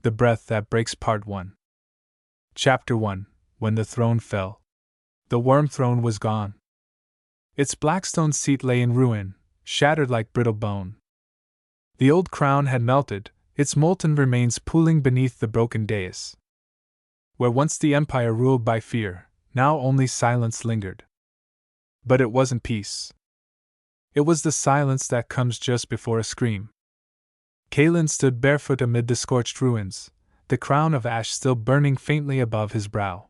The Breath That Breaks Part 1. Chapter 1. When the Throne Fell. The Worm Throne was gone. Its black stone seat lay in ruin, shattered like brittle bone. The old crown had melted, its molten remains pooling beneath the broken dais. Where once the Empire ruled by fear, now only silence lingered. But it wasn't peace. It was the silence that comes just before a scream. Kaelen stood barefoot amid the scorched ruins, the crown of ash still burning faintly above his brow.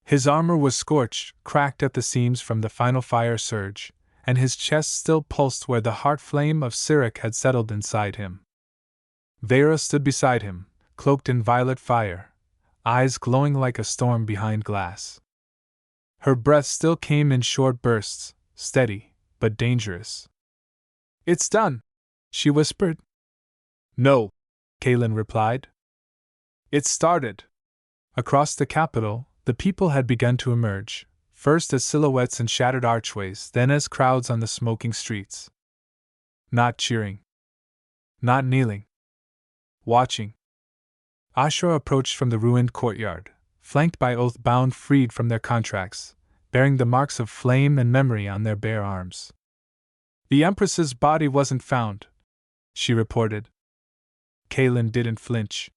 His armor was scorched, cracked at the seams from the final fire surge, and his chest still pulsed where the heart flame of Sirik had settled inside him. Veyra stood beside him, cloaked in violet fire, eyes glowing like a storm behind glass. Her breath still came in short bursts, steady, but dangerous. "It's done," she whispered. "No," Kaelen replied. "It started." Across the capital, the people had begun to emerge, first as silhouettes in shattered archways, then as crowds on the smoking streets. Not cheering. Not kneeling. Watching. Ashra approached from the ruined courtyard, flanked by oath-bound freed from their contracts, bearing the marks of flame and memory on their bare arms. "The Empress's body wasn't found," she reported. Kaelen didn't flinch.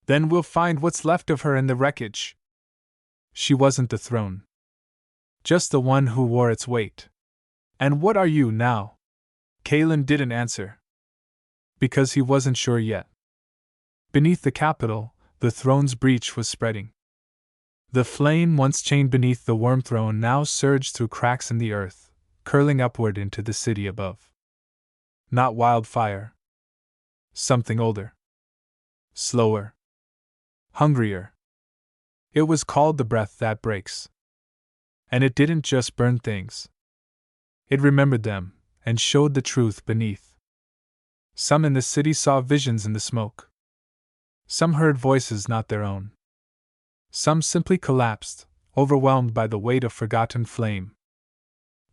"Then we'll find what's left of her in the wreckage." She wasn't the throne. Just the one who wore its weight. "And what are you now?" Kaelen didn't answer. Because he wasn't sure yet. Beneath the capital, the throne's breach was spreading. The flame once chained beneath the worm throne now surged through cracks in the earth, curling upward into the city above. Not wildfire. Something older. Slower. Hungrier. It was called the Breath That Breaks. And it didn't just burn things. It remembered them, and showed the truth beneath. Some in the city saw visions in the smoke. Some heard voices not their own. Some simply collapsed, overwhelmed by the weight of forgotten flame.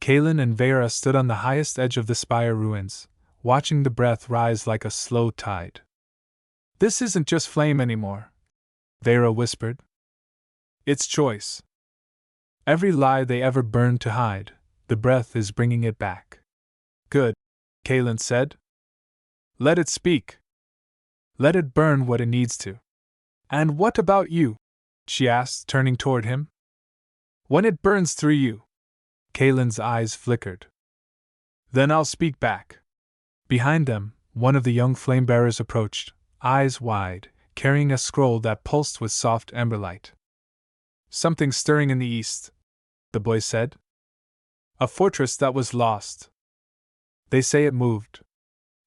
Kaelen and Veyra stood on the highest edge of the spire ruins, watching the breath rise like a slow tide. "This isn't just flame anymore," Veyra whispered. "It's choice. Every lie they ever burned to hide, the breath is bringing it back." "Good," Kaelen said. "Let it speak. Let it burn what it needs to." "And what about you?" she asked, turning toward him. "When it burns through you?" Kaelen's eyes flickered. "Then I'll speak back." Behind them, one of the young flamebearers approached, eyes wide, carrying a scroll that pulsed with soft emberlight. "Something stirring in the east," the boy said. "A fortress that was lost. They say it moved."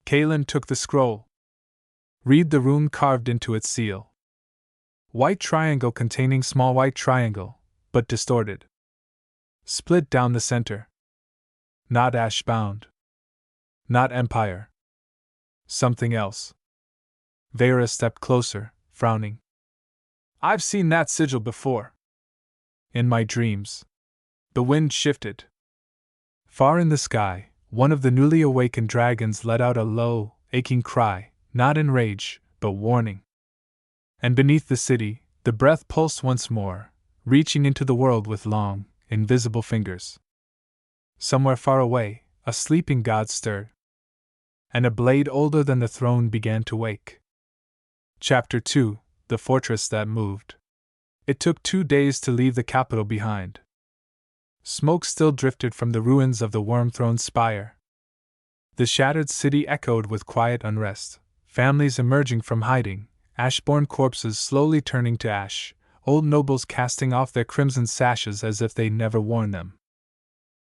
Kaelen took the scroll. "Read the rune carved into its seal. White triangle containing small white triangle, but distorted. Split down the center. Not Ashbound. Not Empire. Something else." Veyra stepped closer, frowning. "I've seen that sigil before. In my dreams." The wind shifted. Far in the sky, one of the newly awakened dragons let out a low, aching cry, not in rage, but warning. And beneath the city, the breath pulsed once more, reaching into the world with long, invisible fingers. Somewhere far away, a sleeping god stirred. And a blade older than the throne began to wake. Chapter 2. The Fortress That Moved. It took 2 days to leave the capital behind. Smoke still drifted from the ruins of the Worm Throne's spire. The shattered city echoed with quiet unrest, families emerging from hiding, ash-born corpses slowly turning to ash, old nobles casting off their crimson sashes as if they'd never worn them.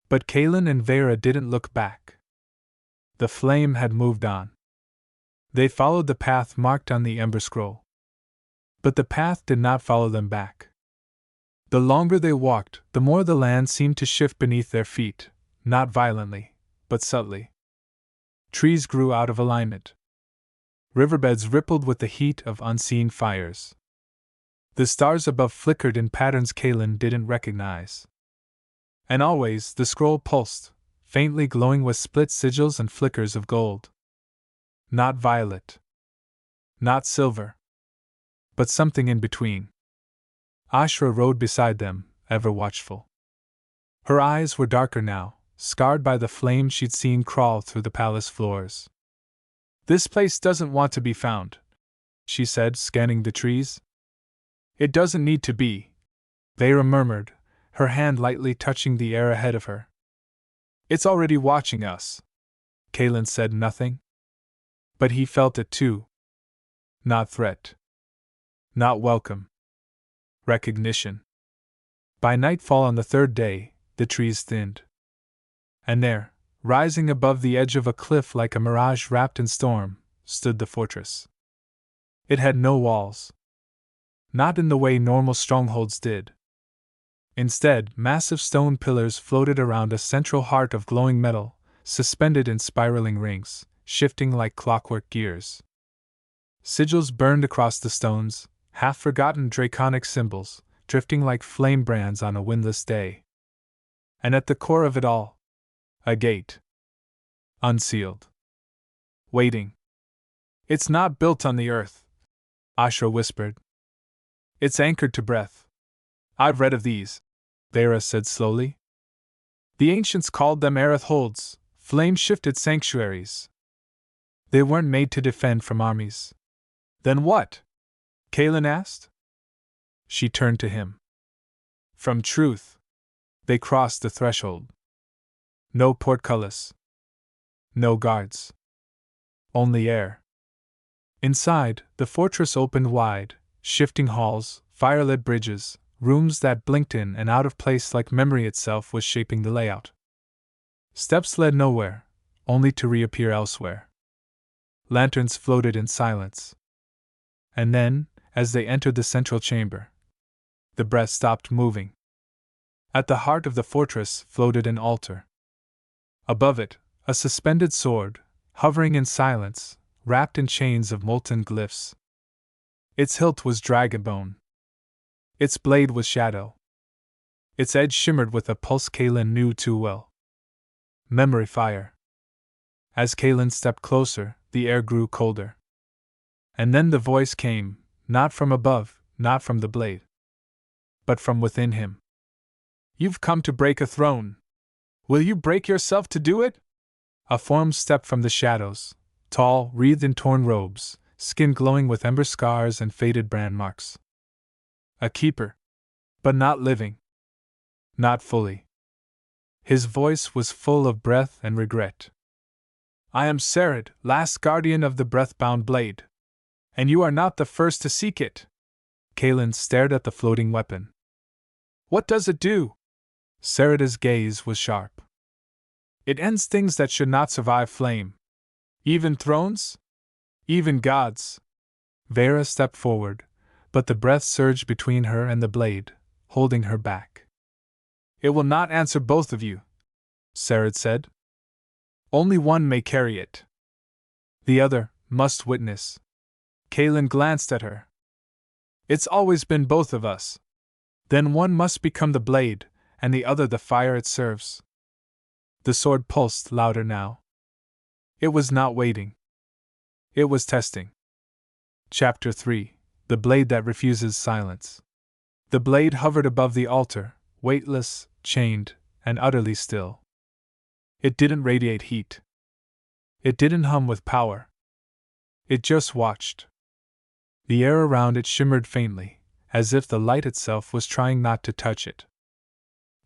But Kaelen and Veyra didn't look back. The flame had moved on. They followed the path marked on the ember scroll. But the path did not follow them back. The longer they walked, the more the land seemed to shift beneath their feet, not violently, but subtly. Trees grew out of alignment. Riverbeds rippled with the heat of unseen fires. The stars above flickered in patterns Kaelen didn't recognize. And always the scroll pulsed, faintly glowing with split sigils and flickers of gold. Not violet. Not silver. but something in between. Ashra rode beside them, ever watchful. Her eyes were darker now, scarred by the flame she'd seen crawl through the palace floors. "This place doesn't want to be found," she said, scanning the trees. "It doesn't need to be," Veyra murmured, her hand lightly touching the air ahead of her. "It's already watching us." Kaelen said nothing. But he felt it too. Not threat. Not welcome. Recognition. By nightfall on the third day, the trees thinned. And there, rising above the edge of a cliff like a mirage wrapped in storm, stood the fortress. It had no walls. Not in the way normal strongholds did. Instead, massive stone pillars floated around a central heart of glowing metal, suspended in spiraling rings, shifting like clockwork gears. Sigils burned across the stones, half-forgotten draconic symbols, drifting like flame brands on a windless day. And at the core of it all, a gate. Unsealed. Waiting. "It's not built on the earth," Ashra whispered. "It's anchored to breath. I've read of these," Veyra said slowly. "The ancients called them Aerith holds, flame-shifted sanctuaries. They weren't made to defend from armies." "Then what?" Kaelen asked. She turned to him. "From truth. They crossed the threshold. No portcullis. No guards. Only air." Inside, the fortress opened wide, shifting halls, firelit bridges, rooms that blinked in and out of place like memory itself was shaping the layout. Steps led nowhere, only to reappear elsewhere. Lanterns floated in silence. And then, as they entered the central chamber, the breath stopped moving. At the heart of the fortress floated an altar. Above it, a suspended sword, hovering in silence, wrapped in chains of molten glyphs. Its hilt was dragonbone. Its blade was shadow. Its edge shimmered with a pulse Kaelen knew too well. Memory fire. As Kaelen stepped closer, the air grew colder. And then the voice came, not from above, not from the blade, but from within him. "You've come to break a throne. Will you break yourself to do it?" A form stepped from the shadows, tall, wreathed in torn robes, skin glowing with ember scars and faded brand marks. A keeper. But not living. Not fully. His voice was full of breath and regret. "I am Sarid, last guardian of the breath-bound blade. And you are not the first to seek it." Kaelen stared at the floating weapon. "What does it do?" Sarid's gaze was sharp. "It ends things that should not survive flame. Even thrones? Even gods." Veyra stepped forward, but the breath surged between her and the blade, holding her back. "It will not answer both of you," Sarid said. "Only one may carry it. The other must witness." Kaelen glanced at her. "It's always been both of us. Then one must become the blade, and the other the fire it serves." The sword pulsed louder now. It was not waiting. It was testing. Chapter 3: The Blade That Refuses Silence. The blade hovered above the altar, weightless, chained, and utterly still. It didn't radiate heat. It didn't hum with power. It just watched. The air around it shimmered faintly, as if the light itself was trying not to touch it.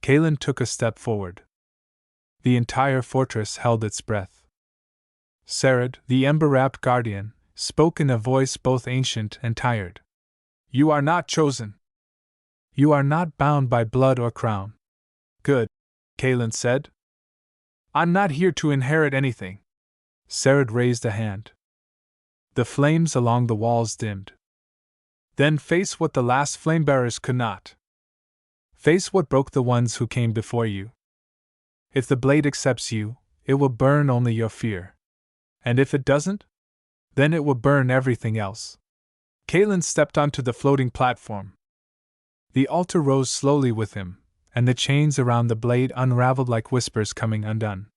Kaelen took a step forward. The entire fortress held its breath. Sarid, the ember-wrapped guardian, spoke in a voice both ancient and tired. "You are not chosen. You are not bound by blood or crown." "Good," Kaelen said. "I'm not here to inherit anything." Sarid raised a hand. The flames along the walls dimmed. "Then face what the last flamebearers could not. Face what broke the ones who came before you. If the blade accepts you, it will burn only your fear. And if it doesn't, then it will burn everything else." Kaelen stepped onto the floating platform. The altar rose slowly with him, and the chains around the blade unraveled like whispers coming undone.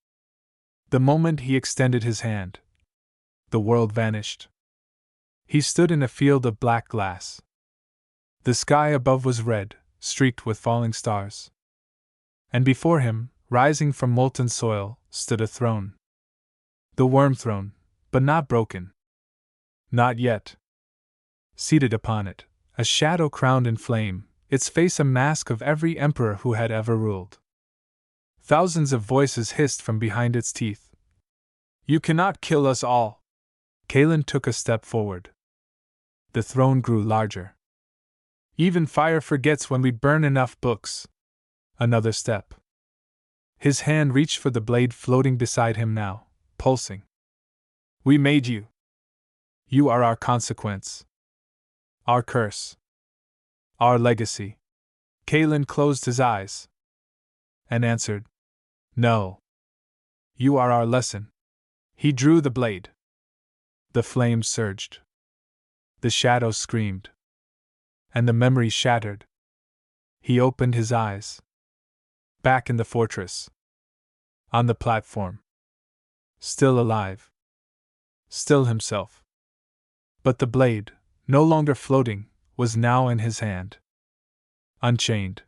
The moment he extended his hand, the world vanished. He stood in a field of black glass, The sky above was red, streaked with falling stars. And before him, rising from molten soil, stood a throne. The worm throne, but not broken. Not yet. Seated upon it, a shadow crowned in flame, its face a mask of every emperor who had ever ruled. Thousands of voices hissed from behind its teeth. You cannot kill us all. Kaelen took a step forward. The throne grew larger. Even fire forgets when we burn enough books. Another step. His hand reached for the blade floating beside him now, pulsing. We made you. You are our consequence. Our curse. Our legacy. Kaelen closed his eyes and answered, No. You are our lesson. He drew the blade. The flames surged. The shadows screamed. And the memory shattered. He opened his eyes. Back in the fortress. On the platform. Still alive. Still himself. But the blade, no longer floating, was now in his hand. Unchained.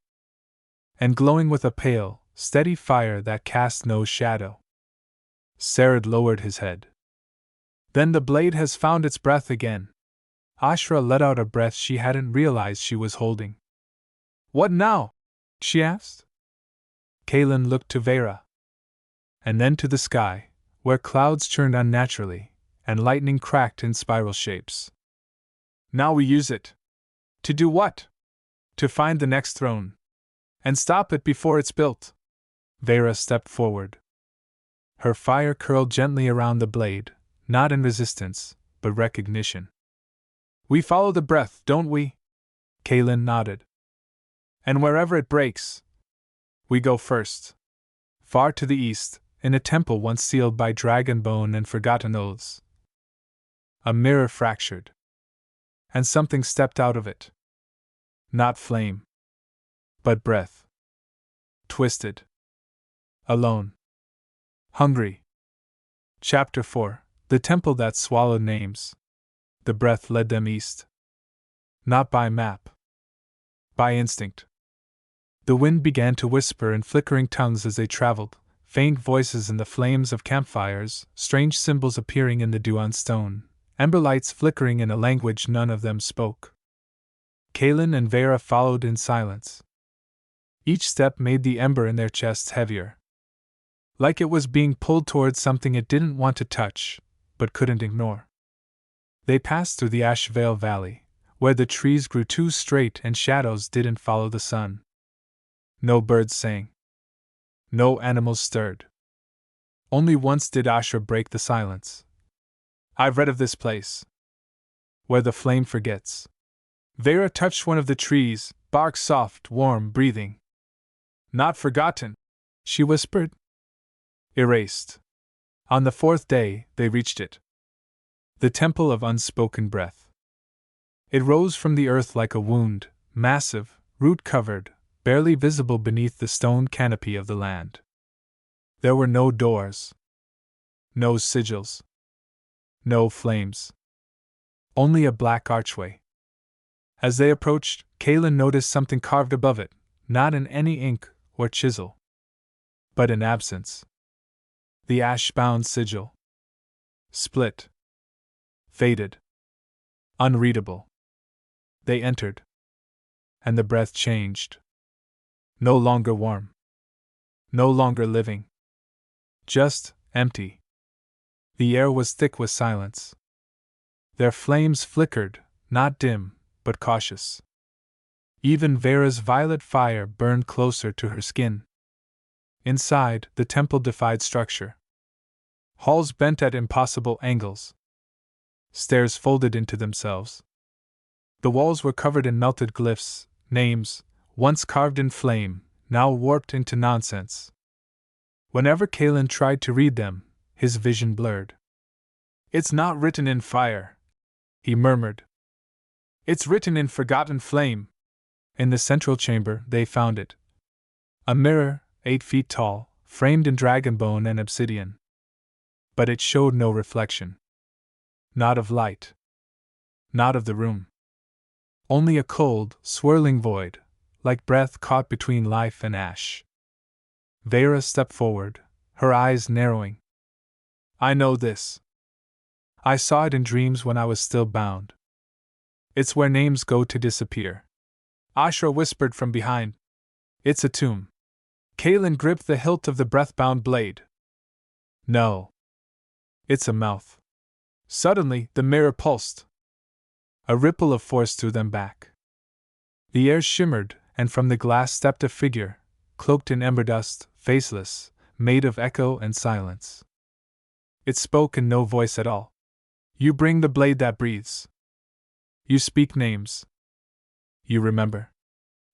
And glowing with a pale, steady fire that cast no shadow. Sarad lowered his head. Then the blade has found its breath again. Ashra let out a breath she hadn't realized she was holding. What now? She asked. Kaelen looked to Veyra. And then to the sky, where clouds churned unnaturally, and lightning cracked in spiral shapes. Now we use it. To do what? To find the next throne. And stop it before it's built. Veyra stepped forward. Her fire curled gently around the blade, not in resistance, but recognition. We follow the breath, don't we? Kaelen nodded. And wherever it breaks, we go first. Far to the east, in a temple once sealed by dragon bone and forgotten oaths. A mirror fractured. And something stepped out of it. Not flame. But breath. Twisted. Alone. Hungry. Chapter 4. The Temple That Swallowed Names. The breath led them east. Not by map. By instinct. The wind began to whisper in flickering tongues as they traveled, faint voices in the flames of campfires, strange symbols appearing in the dew on stone, ember lights flickering in a language none of them spoke. Kaelen and Veyra followed in silence. Each step made the ember in their chests heavier. Like it was being pulled towards something it didn't want to touch, but couldn't ignore. They passed through the Ashvale Valley, where the trees grew too straight and shadows didn't follow the sun. No birds sang. No animals stirred. Only once did Ashra break the silence. I've read of this place. Where the flame forgets. Veyra touched one of the trees, bark soft, warm, breathing. Not forgotten, she whispered. Erased. On the fourth day, they reached it. The Temple of Unspoken Breath. It rose from the earth like a wound, massive, root-covered, barely visible beneath the stone canopy of the land. There were no doors. No sigils. No flames. Only a black archway. As they approached, Kaelen noticed something carved above it, not in any ink or chisel, but in absence. The Ashbound sigil. Split. Faded. Unreadable. They entered. And the breath changed. No longer warm. No longer living. Just empty. The air was thick with silence. Their flames flickered, not dim, but cautious. Even Veyra's violet fire burned closer to her skin. Inside, the temple defied structure. Halls bent at impossible angles. Stairs folded into themselves. The walls were covered in melted glyphs, names, once carved in flame, now warped into nonsense. Whenever Kaelen tried to read them, his vision blurred. It's not written in fire, he murmured. It's written in forgotten flame. In the central chamber, they found it. A mirror, 8 feet tall, framed in dragonbone and obsidian. But it showed no reflection. Not of light. Not of the room. Only a cold, swirling void, like breath caught between life and ash. Veyra stepped forward, her eyes narrowing. I know this. I saw it in dreams when I was still bound. It's where names go to disappear. Ashra whispered from behind. It's a tomb. Kaelen gripped the hilt of the breath-bound blade. No. It's a mouth. Suddenly, the mirror pulsed. A ripple of force threw them back. The air shimmered, and from the glass stepped a figure, cloaked in ember dust, faceless, made of echo and silence. It spoke in no voice at all. You bring the blade that breathes. You speak names. You remember.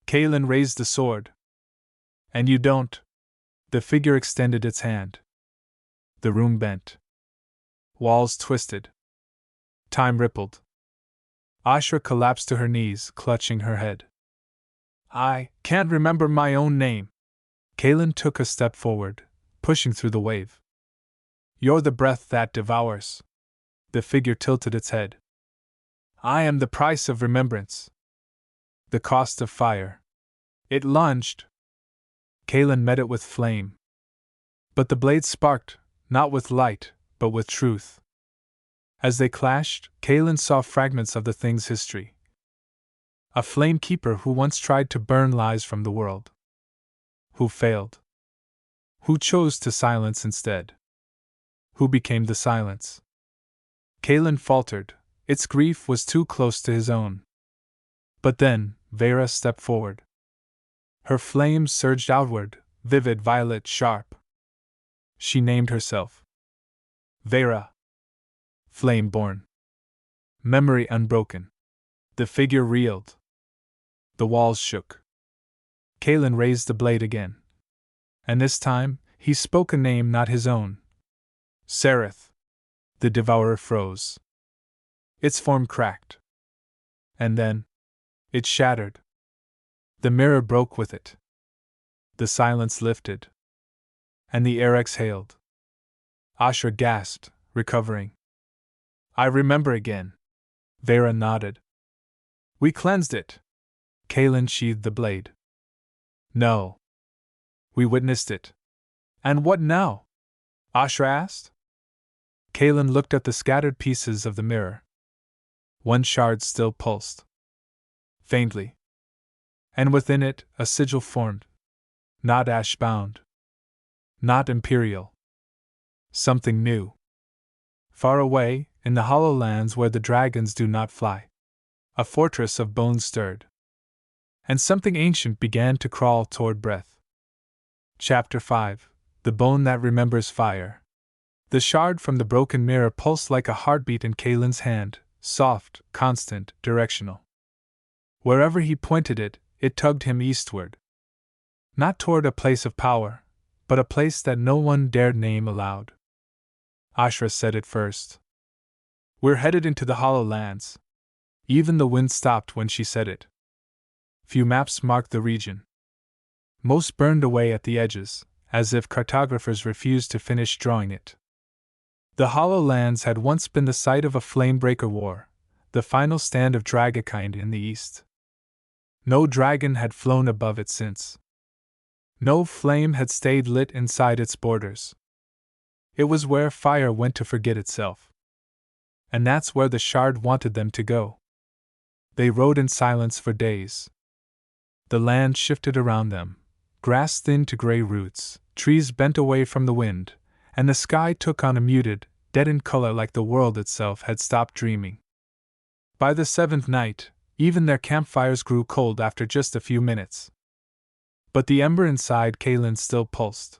Kaelen raised the sword. And you don't. The figure extended its hand. The room bent. Walls twisted. Time rippled. Ashra collapsed to her knees, clutching her head. I can't remember my own name. Kaelen took a step forward, pushing through the wave. You're the breath that devours. The figure tilted its head. I am the price of remembrance. The cost of fire. It lunged. Kaelen met it with flame. But the blade sparked, not with light, but with truth. As they clashed, Kaelen saw fragments of the thing's history. A Flamekeeper who once tried to burn lies from the world. Who failed. Who chose to silence instead. Who became the silence. Kaelen faltered. Its grief was too close to his own. But then, Veyra stepped forward. Her flames surged outward, vivid, violet, sharp. She named herself Veyra. Flame-born. Memory unbroken. The figure reeled. The walls shook. Kaelen raised the blade again. And this time, he spoke a name not his own. Sereth. The devourer froze. Its form cracked. And then, it shattered. The mirror broke with it. The silence lifted. And the air exhaled. Ashra gasped, recovering. I remember again. Veyra nodded. We cleansed it. Kaelen sheathed the blade. No. We witnessed it. And what now? Ashra asked. Kaelen looked at the scattered pieces of the mirror. One shard still pulsed. Faintly. And within it, a sigil formed. Not Ashbound. Not Imperial. Something new. Far away, in the hollow lands where the dragons do not fly, a fortress of bones stirred. And something ancient began to crawl toward breath. Chapter 5. The Bone That Remembers Fire. The shard from the broken mirror pulsed like a heartbeat in Kaelen's hand, soft, constant, directional. Wherever he pointed it, it tugged him eastward. Not toward a place of power, but a place that no one dared name aloud. Ashra said it first. We're headed into the hollow lands. Even the wind stopped when she said it. Few maps marked the region. Most burned away at the edges, as if cartographers refused to finish drawing it. The hollow lands had once been the site of a Flamebreaker war, the final stand of Dragakind in the east. No dragon had flown above it since. No flame had stayed lit inside its borders. It was where fire went to forget itself. And that's where the shard wanted them to go. They rode in silence for days. The land shifted around them, grass thinned to gray roots, trees bent away from the wind, and the sky took on a muted, deadened color like the world itself had stopped dreaming. By the seventh night, even their campfires grew cold after just a few minutes. But the ember inside Kaelen still pulsed.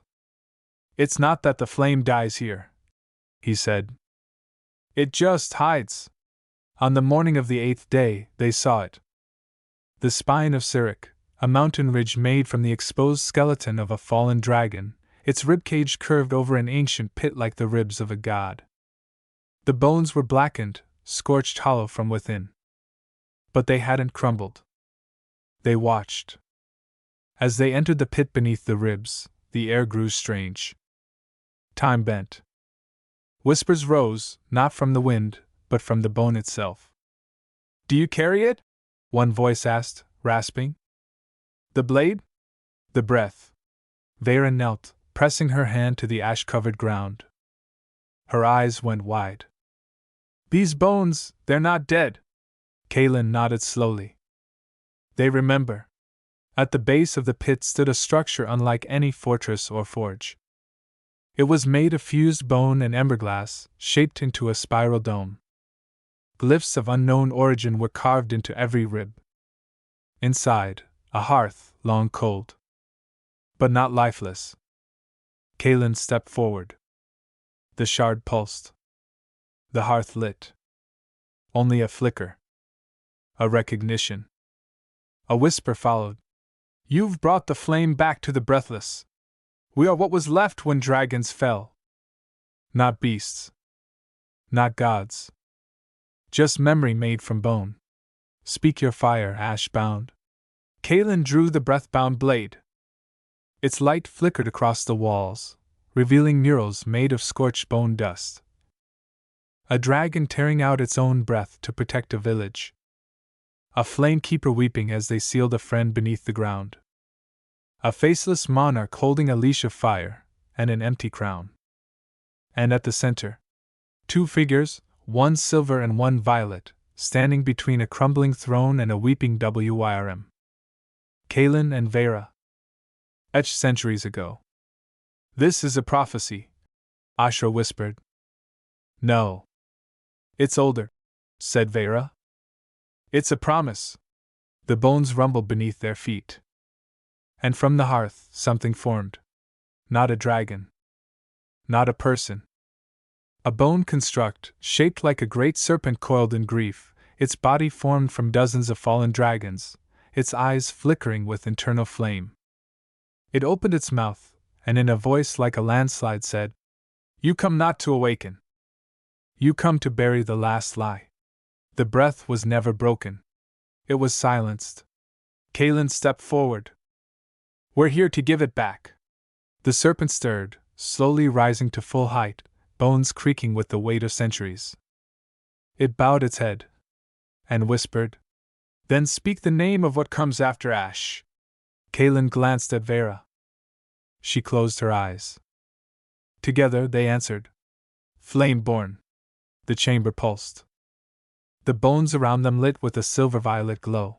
It's not that the flame dies here, he said. It just hides. On the morning of the 8th day, they saw it. The spine of Sirik, a mountain ridge made from the exposed skeleton of a fallen dragon, its ribcage curved over an ancient pit like the ribs of a god. The bones were blackened, scorched hollow from within. But they hadn't crumbled. They watched. As they entered the pit beneath the ribs, the air grew strange. Time bent. Whispers rose, not from the wind, but from the bone itself. Do you carry it? One voice asked, rasping. The blade? The breath. Veyra knelt, pressing her hand to the ash-covered ground. Her eyes went wide. These bones, they're not dead. Kaelen nodded slowly. They remember. At the base of the pit stood a structure unlike any fortress or forge. It was made of fused bone and emberglass, shaped into a spiral dome. Glyphs of unknown origin were carved into every rib. Inside, a hearth, long cold, but not lifeless. Kaelen stepped forward. The shard pulsed. The hearth lit. Only a flicker. A recognition. A whisper followed. You've brought the flame back to the breathless. We are what was left when dragons fell. Not beasts. Not gods. Just memory made from bone. Speak your fire, Ashbound. Kaelen drew the breath-bound blade. Its light flickered across the walls, revealing murals made of scorched bone dust. A dragon tearing out its own breath to protect a village. A flamekeeper weeping as they sealed a friend beneath the ground. A faceless monarch holding a leash of fire, and an empty crown. And at the center, two figures, one silver and one violet, standing between a crumbling throne and a weeping Wyrm. Kaelen and Veyra. Etched centuries ago. This is a prophecy, Ashra whispered. No. It's older, said Veyra. It's a promise. The bones rumbled beneath their feet. And from the hearth, something formed. Not a dragon. Not a person. A bone construct, shaped like a great serpent coiled in grief, its body formed from dozens of fallen dragons, its eyes flickering with internal flame. It opened its mouth, and in a voice like a landslide said, You come not to awaken. You come to bury the last lie. The breath was never broken. It was silenced. Kaelen stepped forward. We're here to give it back. The serpent stirred, slowly rising to full height, bones creaking with the weight of centuries. It bowed its head and whispered, Then speak the name of what comes after ash. Kaelen glanced at Veyra. She closed her eyes. Together they answered, Flame-born. The chamber pulsed. The bones around them lit with a silver-violet glow.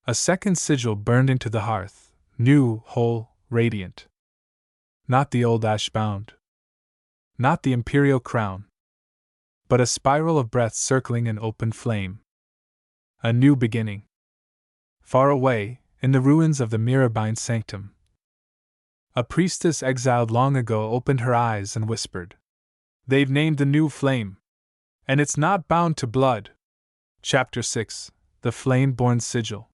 A second sigil burned into the hearth, new, whole, radiant. Not the old Ashbound. Not the imperial crown. But a spiral of breath circling an open flame. A new beginning. Far away, in the ruins of the Mirabine sanctum, a priestess exiled long ago opened her eyes and whispered, They've named the new flame. And it's not bound to blood. Chapter 6. The Flame-born Sigil.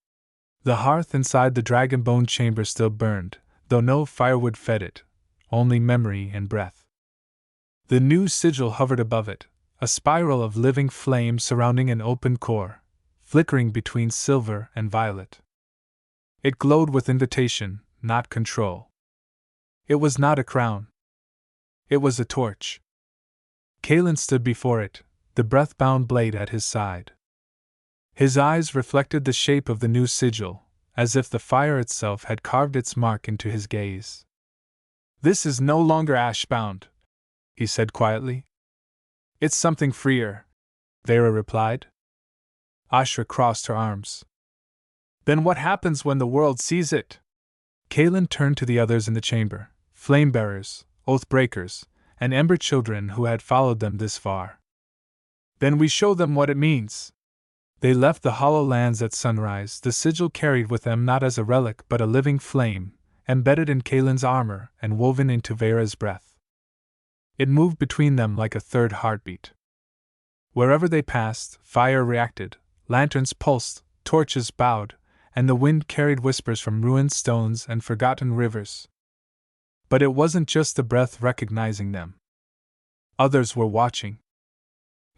The hearth inside the dragon-bone chamber still burned, though no firewood fed it, only memory and breath. The new sigil hovered above it, a spiral of living flame surrounding an open core, flickering between silver and violet. It glowed with invitation, not control. It was not a crown. It was a torch. Kaelen stood before it, the breath-bound blade at his side. His eyes reflected the shape of the new sigil, as if the fire itself had carved its mark into his gaze. This is no longer Ashbound, he said quietly. It's something freer, Veyra replied. Ashra crossed her arms. Then what happens when the world sees it? Kaelen turned to the others in the chamber, flame-bearers, oath-breakers, and ember children who had followed them this far. Then we show them what it means. They left the hollow lands at sunrise, the sigil carried with them not as a relic but a living flame, embedded in Kaelen's armor and woven into Veyra's breath. It moved between them like a third heartbeat. Wherever they passed, fire reacted, lanterns pulsed, torches bowed, and the wind carried whispers from ruined stones and forgotten rivers. But it wasn't just the breath recognizing them. Others were watching.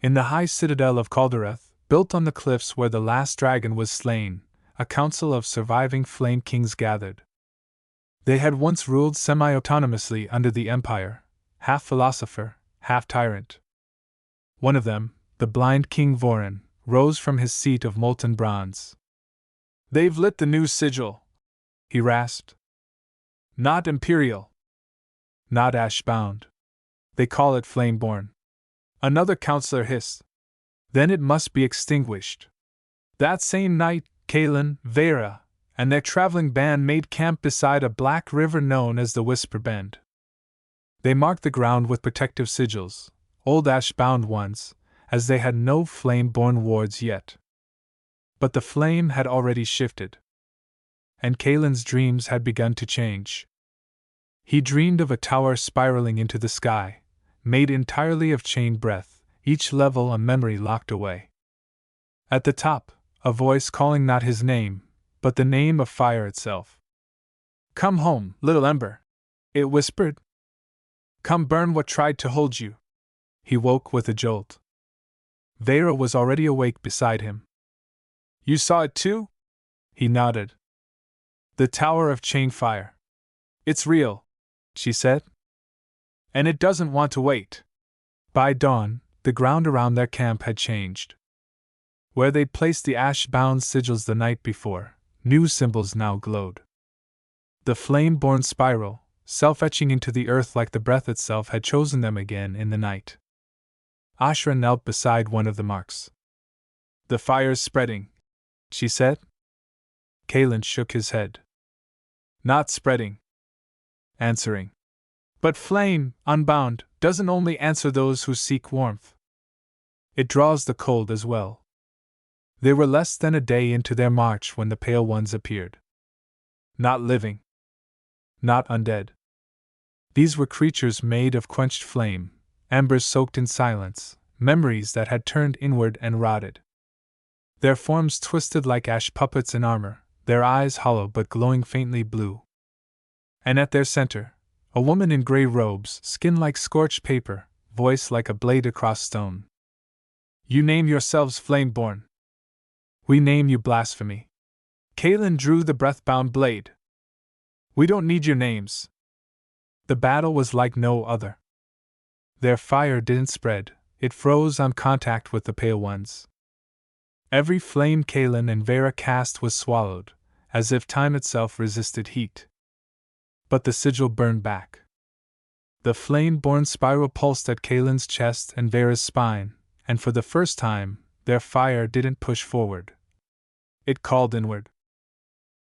In the high citadel of Caldereth, built on the cliffs where the last dragon was slain, a council of surviving flame kings gathered. They had once ruled semi-autonomously under the empire, half philosopher, half tyrant. One of them, the blind King Vorin, rose from his seat of molten bronze. "They've lit the new sigil," he rasped. "Not Imperial. Not Ashbound. They call it Flameborn." Another counselor hissed. "Then it must be extinguished." That same night, Kaelen, Veyra, and their traveling band made camp beside a black river known as the Whisper Bend. They marked the ground with protective sigils, old ash-bound ones, as they had no flame-born wards yet. But the flame had already shifted. And Kaelen's dreams had begun to change. He dreamed of a tower spiraling into the sky, made entirely of chain breath, each level a memory locked away. At the top, a voice calling not his name, but the name of fire itself. "Come home, little ember," it whispered. "Come burn what tried to hold you." He woke with a jolt. Veyra was already awake beside him. "You saw it too?" He nodded. "The tower of chain fire. It's real," she said. "And it doesn't want to wait." By dawn, the ground around their camp had changed. Where they'd placed the ash-bound sigils the night before, new symbols now glowed. The flame-born spiral, self-etching into the earth like the breath itself, had chosen them again in the night. Ashra knelt beside one of the marks. "The fire's spreading," she said. Kaelen shook his head. "Not spreading. Answering. But flame, unbound, doesn't only answer those who seek warmth. It draws the cold as well." They were less than a day into their march when the Pale Ones appeared. Not living. Not undead. These were creatures made of quenched flame, embers soaked in silence, memories that had turned inward and rotted. Their forms twisted like ash puppets in armor, their eyes hollow but glowing faintly blue. And at their center, a woman in gray robes, skin like scorched paper, voice like a blade across stone. "You name yourselves Flameborn. We name you blasphemy." Kaelen drew the breath-bound blade. "We don't need your names." The battle was like no other. Their fire didn't spread, it froze on contact with the Pale Ones. Every flame Kaelen and Veyra cast was swallowed, as if time itself resisted heat. But the sigil burned back. The flame-born spiral pulsed at Kaelen's chest and Veyra's spine, and for the first time, their fire didn't push forward. It called inward.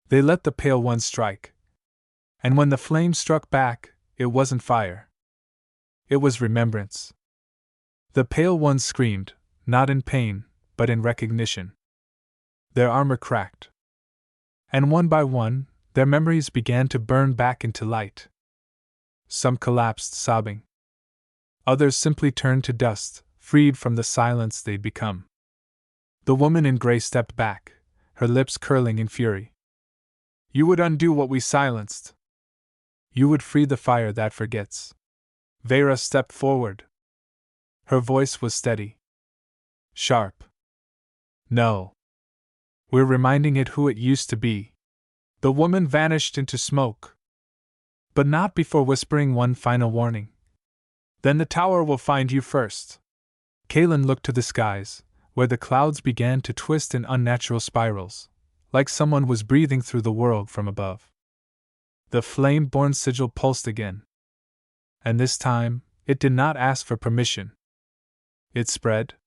They let the Pale One strike. And when the flame struck back, it wasn't fire. It was remembrance. The Pale Ones screamed, not in pain, but in recognition. Their armor cracked. And one by one, their memories began to burn back into light. Some collapsed sobbing. Others simply turned to dust, freed from the silence they'd become. The woman in gray stepped back, her lips curling in fury. "You would undo what we silenced. You would free the fire that forgets." Veyra stepped forward. Her voice was steady. Sharp. "No. We're reminding it who it used to be." The woman vanished into smoke. But not before whispering one final warning. "Then the tower will find you first." Kaelen looked to the skies, where the clouds began to twist in unnatural spirals, like someone was breathing through the world from above. The flame-born sigil pulsed again. And this time, it did not ask for permission. It spread.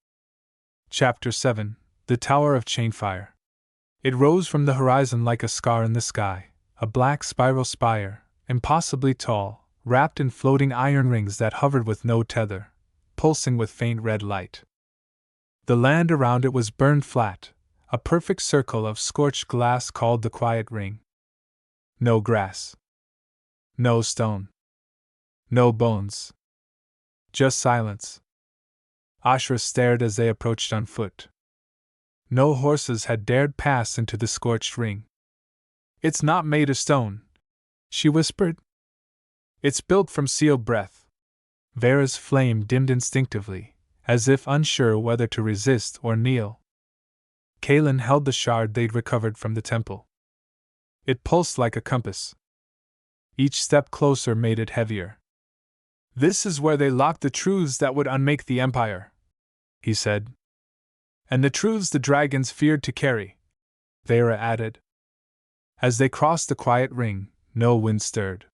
Chapter 7: The Tower of Chainfire. It rose from the horizon like a scar in the sky, a black spiral spire, impossibly tall, wrapped in floating iron rings that hovered with no tether, pulsing with faint red light. The land around it was burned flat, a perfect circle of scorched glass called the Quiet Ring. No grass. No stone. No bones. Just silence. Ashra stared as they approached on foot. No horses had dared pass into the scorched ring. "It's not made of stone," she whispered. "It's built from sealed breath." Veyra's flame dimmed instinctively, as if unsure whether to resist or kneel. Kaelen held the shard they'd recovered from the temple. It pulsed like a compass. Each step closer made it heavier. "This is where they locked the truths that would unmake the Empire," he said. And the truths the dragons feared to carry, Veyra added. As they crossed the quiet ring, no wind stirred.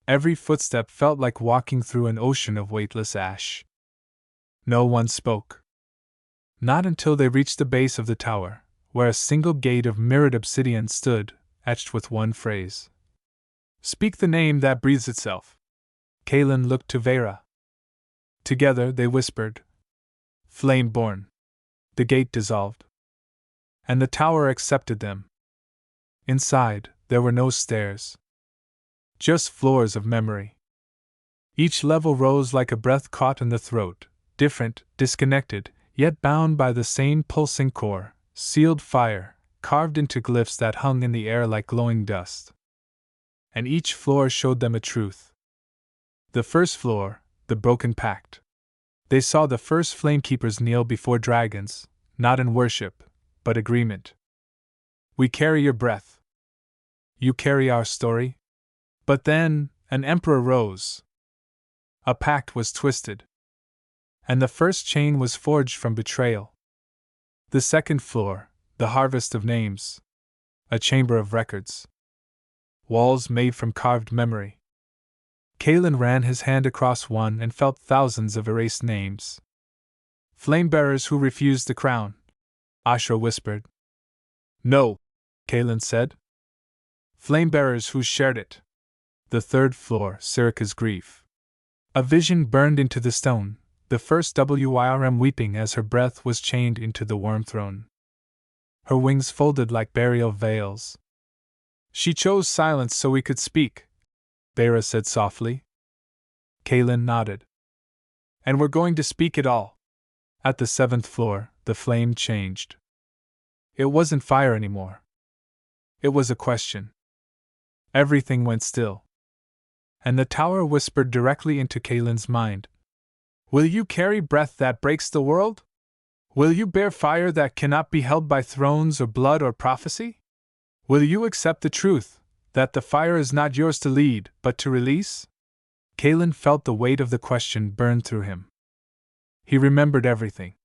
Every footstep felt like walking through an ocean of weightless ash. No one spoke. Not until they reached the base of the tower, where a single gate of mirrored obsidian stood, etched with one phrase. Speak the name that breathes itself. Kaelen looked to Veyra. Together they whispered. Flame-born. The gate dissolved. And the tower accepted them. Inside, there were no stairs. Just floors of memory. Each level rose like a breath caught in the throat, different, disconnected, yet bound by the same pulsing core, sealed fire, carved into glyphs that hung in the air like glowing dust. And each floor showed them a truth. The first floor, the broken pact. They saw the first Flamekeepers kneel before dragons, not in worship, but agreement. We carry your breath. You carry our story. But then, an emperor rose. A pact was twisted. And the first chain was forged from betrayal. The second floor, the harvest of names. A chamber of records. Walls made from carved memory. Kaelen ran his hand across one and felt thousands of erased names. Flamebearers who refused the crown, Ashra whispered. No, Kaelen said. Flamebearers who shared it. The third floor, Sirika's grief. A vision burned into the stone, the first Wyrm weeping as her breath was chained into the worm throne. Her wings folded like burial veils. She chose silence so we could speak, Veyra said softly. Kaelen nodded. And we're going to speak it all. At the seventh floor, the flame changed. It wasn't fire anymore. It was a question. Everything went still. And the tower whispered directly into Kaelen's mind. Will you carry breath that breaks the world? Will you bear fire that cannot be held by thrones or blood or prophecy? Will you accept the truth, that the fire is not yours to lead, but to release? Kaelen felt the weight of the question burn through him. He remembered everything.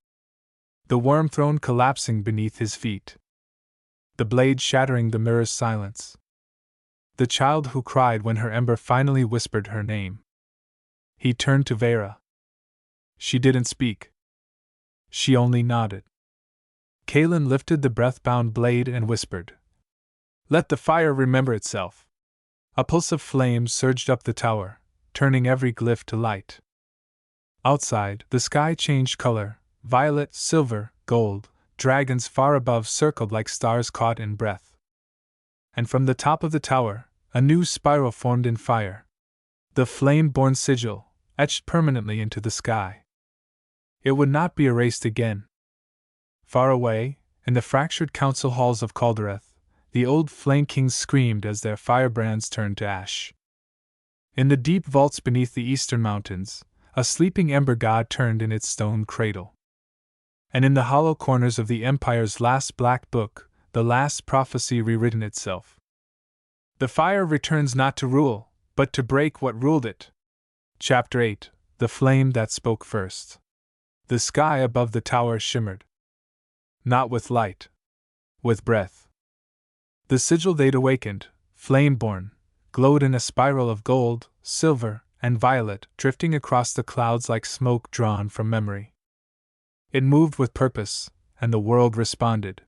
The worm throne collapsing beneath his feet. The blade shattering the mirror's silence. The child who cried when her ember finally whispered her name. He turned to Veyra. She didn't speak. She only nodded. Kaelen lifted the breath-bound blade and whispered. Let the fire remember itself. A pulse of flame surged up the tower, turning every glyph to light. Outside, the sky changed color, violet, silver, gold, dragons far above circled like stars caught in breath. And from the top of the tower, a new spiral formed in fire. The flame-born sigil, etched permanently into the sky. It would not be erased again. Far away, in the fractured council halls of Caldereth, the old Flame Kings screamed as their firebrands turned to ash. In the deep vaults beneath the eastern mountains, a sleeping ember god turned in its stone cradle. And in the hollow corners of the Empire's last black book, the last prophecy rewritten itself. The fire returns not to rule, but to break what ruled it. Chapter 8, The Flame That Spoke First. The sky above the tower shimmered. Not with light. With breath. The sigil they'd awakened, flame-born, glowed in a spiral of gold, silver, and violet, drifting across the clouds like smoke drawn from memory. It moved with purpose, and the world responded.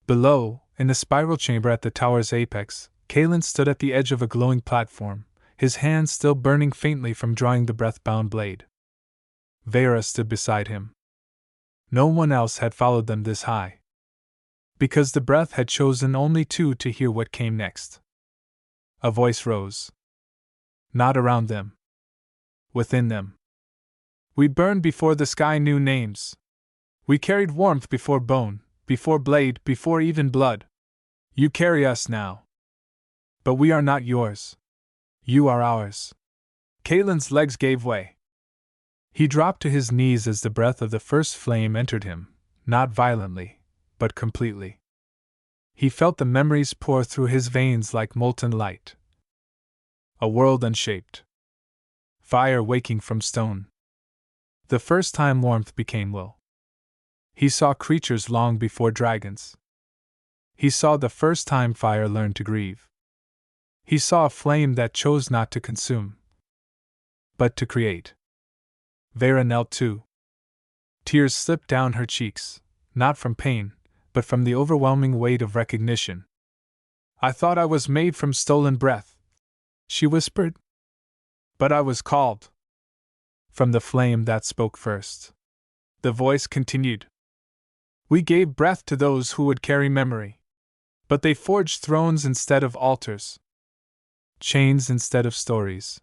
Below, in the spiral chamber at the tower's apex, Kaelen stood at the edge of a glowing platform, his hands still burning faintly from drawing the breath-bound blade. Veyra stood beside him. No one else had followed them this high. Because the breath had chosen only two to hear what came next. A voice rose. Not around them. Within them. We burned before the sky knew names. We carried warmth before bone, before blade, before even blood. You carry us now. But we are not yours. You are ours. Kaelen's legs gave way. He dropped to his knees as the breath of the first flame entered him, not violently, but completely. He felt the memories pour through his veins like molten light. A world unshaped. Fire waking from stone. The first time warmth became will. He saw creatures long before dragons. He saw the first time fire learned to grieve. He saw a flame that chose not to consume, but to create. Veyra knelt too. Tears slipped down her cheeks, not from pain, but from the overwhelming weight of recognition. "I thought I was made from stolen breath," she whispered. "But I was called." From the flame that spoke first, the voice continued. "We gave breath to those who would carry memory. But they forged thrones instead of altars, chains instead of stories.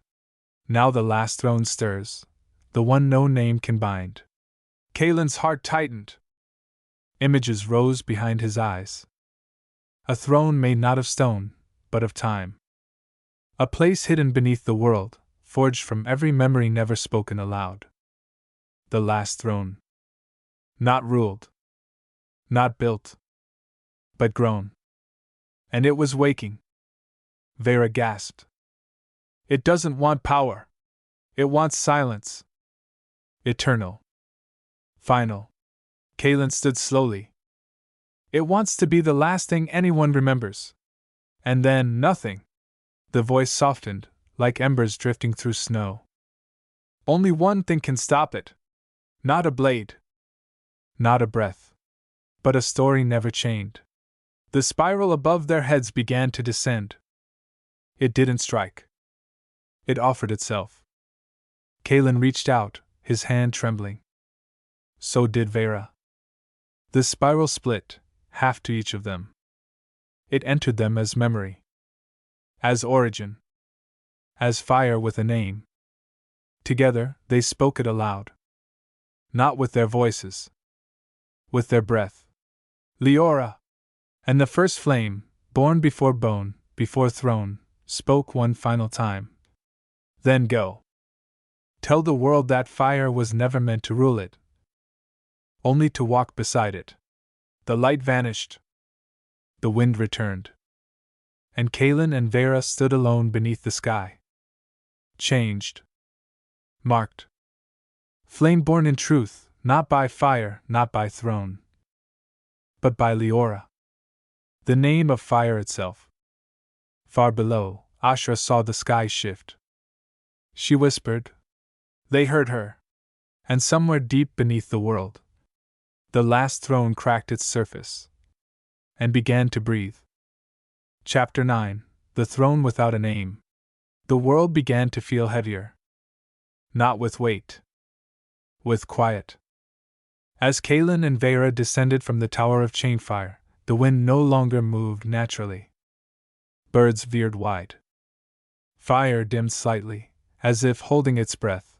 Now the last throne stirs, the one no name can bind." Kaelen's heart tightened. Images rose behind his eyes. A throne made not of stone, but of time. A place hidden beneath the world, forged from every memory never spoken aloud. The last throne. Not ruled. Not built. But grown. And it was waking. Veyra gasped. "It doesn't want power. It wants silence. Eternal. Final." Kaelen stood slowly. "It wants to be the last thing anyone remembers. And then, nothing." The voice softened, like embers drifting through snow. "Only one thing can stop it. Not a blade. Not a breath. But a story never chained." The spiral above their heads began to descend. It didn't strike. It offered itself. Kaelen reached out, his hand trembling. So did Veyra. The spiral split, half to each of them. It entered them as memory, as origin, as fire with a name. Together, they spoke it aloud. Not with their voices, with their breath. "Leora!" And the first flame, born before bone, before throne, spoke one final time. "Then go. Tell the world that fire was never meant to rule it, only to walk beside it." The light vanished. The wind returned. And Kaelen and Veyra stood alone beneath the sky. Changed. Marked. Flame born in truth, not by fire, not by throne, but by Leora, the name of fire itself. Far below, Ashra saw the sky shift. She whispered. They heard her. And somewhere deep beneath the world, the last throne cracked its surface and began to breathe. Chapter 9. The Throne Without a Name. The world began to feel heavier. Not with weight, with quiet. As Kaelen and Veyra descended from the tower of chainfire, the wind no longer moved naturally. Birds veered wide. Fire dimmed slightly, as if holding its breath.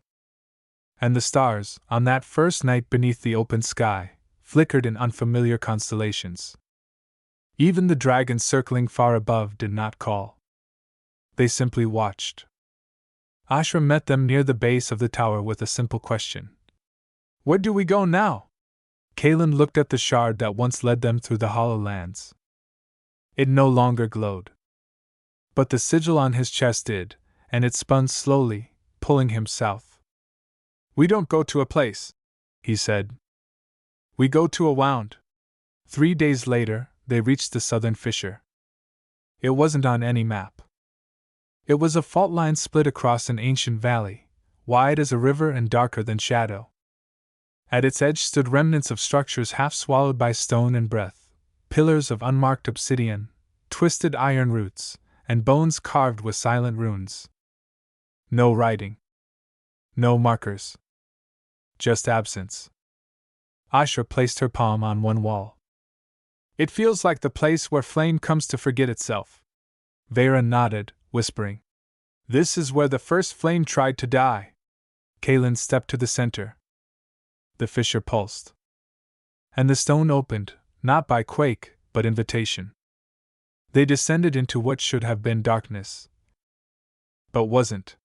And the stars, on that first night beneath the open sky, flickered in unfamiliar constellations. Even the dragons circling far above did not call. They simply watched. Ashra met them near the base of the tower with a simple question. Where do we go now? Kaelen looked at the shard that once led them through the hollow lands. It no longer glowed. But the sigil on his chest did, and it spun slowly, pulling him south. We don't go to a place, he said. We go to a wound. 3 days later, they reached the southern fissure. It wasn't on any map. It was a fault line split across an ancient valley, wide as a river and darker than shadow. At its edge stood remnants of structures half swallowed by stone and breath, pillars of unmarked obsidian, twisted iron roots, and bones carved with silent runes. No writing. No markers. Just absence. Ashra placed her palm on one wall. It feels like the place where flame comes to forget itself. Veyra nodded, whispering. This is where the first flame tried to die. Kaelen stepped to the center. The fissure pulsed. And the stone opened, not by quake, but invitation. They descended into what should have been darkness, but wasn't.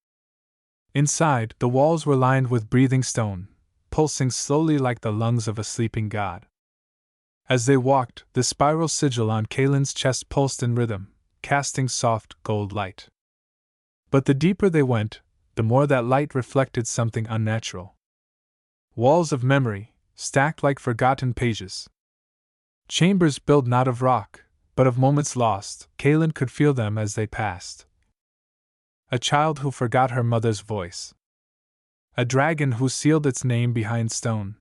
Inside, the walls were lined with breathing stone, pulsing slowly like the lungs of a sleeping god. As they walked, the spiral sigil on Kaelen's chest pulsed in rhythm, casting soft, gold light. But the deeper they went, the more that light reflected something unnatural. Walls of memory, stacked like forgotten pages. Chambers built not of rock, but of moments lost. Kaelen could feel them as they passed. A child who forgot her mother's voice. A dragon who sealed its name behind stone.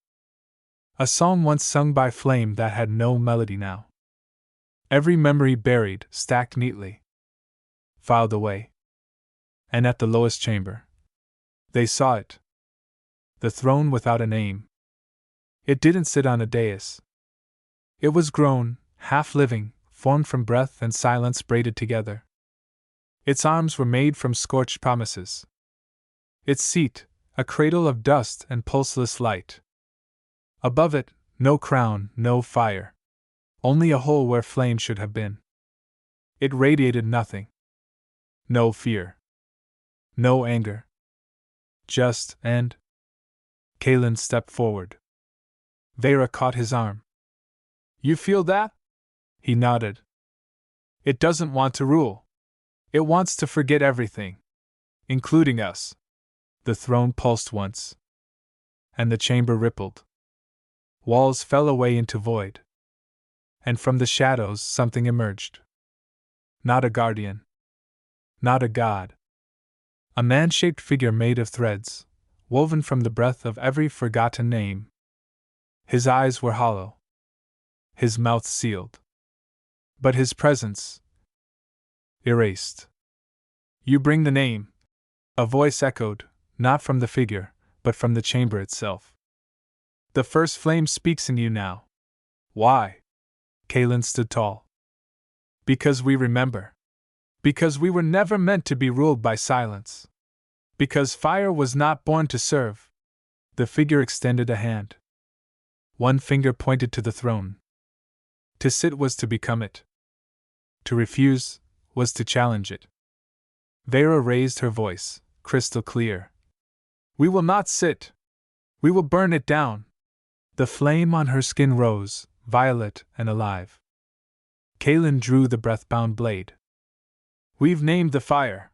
A song once sung by flame that had no melody now. Every memory buried, stacked neatly. Filed away. And at the lowest chamber, they saw it. The throne without a name. It didn't sit on a dais. It was grown, half-living, formed from breath and silence braided together. Its arms were made from scorched promises. Its seat, a cradle of dust and pulseless light. Above it, no crown, no fire. Only a hole where flame should have been. It radiated nothing. No fear. No anger. Just and. Kaelen stepped forward. Veyra caught his arm. You feel that? He nodded. It doesn't want to rule. It wants to forget everything. Including us. The throne pulsed once. And the chamber rippled. Walls fell away into void. And from the shadows something emerged. Not a guardian. Not a god. A man-shaped figure made of threads, woven from the breath of every forgotten name. His eyes were hollow. His mouth sealed. But his presence erased. You bring the name. A voice echoed, not from the figure, but from the chamber itself. The first flame speaks in you now. Why? Kaelen stood tall. Because we remember. Because we were never meant to be ruled by silence. Because fire was not born to serve. The figure extended a hand. One finger pointed to the throne. To sit was to become it. To refuse was to challenge it. Veyra raised her voice, crystal clear. We will not sit. We will burn it down. The flame on her skin rose, violet and alive. Kaelen drew the breath-bound blade. We've named the fire.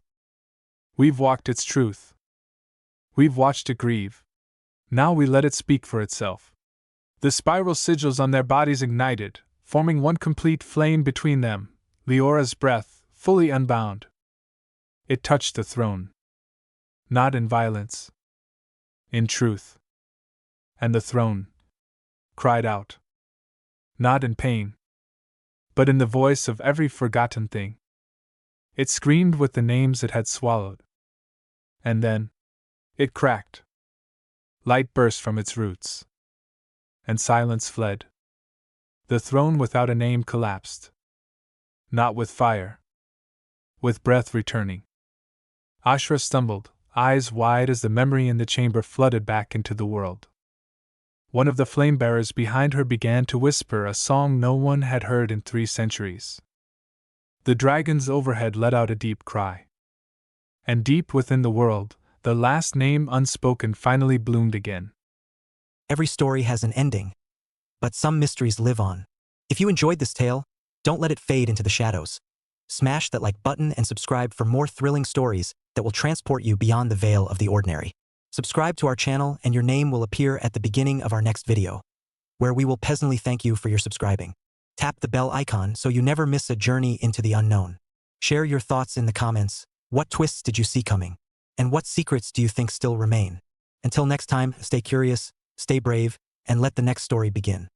We've walked its truth. We've watched it grieve. Now we let it speak for itself. The spiral sigils on their bodies ignited, forming one complete flame between them, Leora's breath, fully unbound. It touched the throne. Not in violence. In truth. And the throne cried out. Not in pain. But in the voice of every forgotten thing. It screamed with the names it had swallowed. And then, it cracked. Light burst from its roots. And silence fled. The throne without a name collapsed. Not with fire. With breath returning. Ashra stumbled, eyes wide as the memory in the chamber flooded back into the world. One of the flame-bearers behind her began to whisper a song no one had heard in 3 centuries. The dragons overhead let out a deep cry. And deep within the world, the last name unspoken finally bloomed again. Every story has an ending, but some mysteries live on. If you enjoyed this tale, don't let it fade into the shadows. Smash that like button and subscribe for more thrilling stories that will transport you beyond the veil of the ordinary. Subscribe to our channel and your name will appear at the beginning of our next video, where we will pleasantly thank you for your subscribing. Tap the bell icon so you never miss a journey into the unknown. Share your thoughts in the comments. What twists did you see coming? And what secrets do you think still remain? Until next time, stay curious, stay brave, and let the next story begin.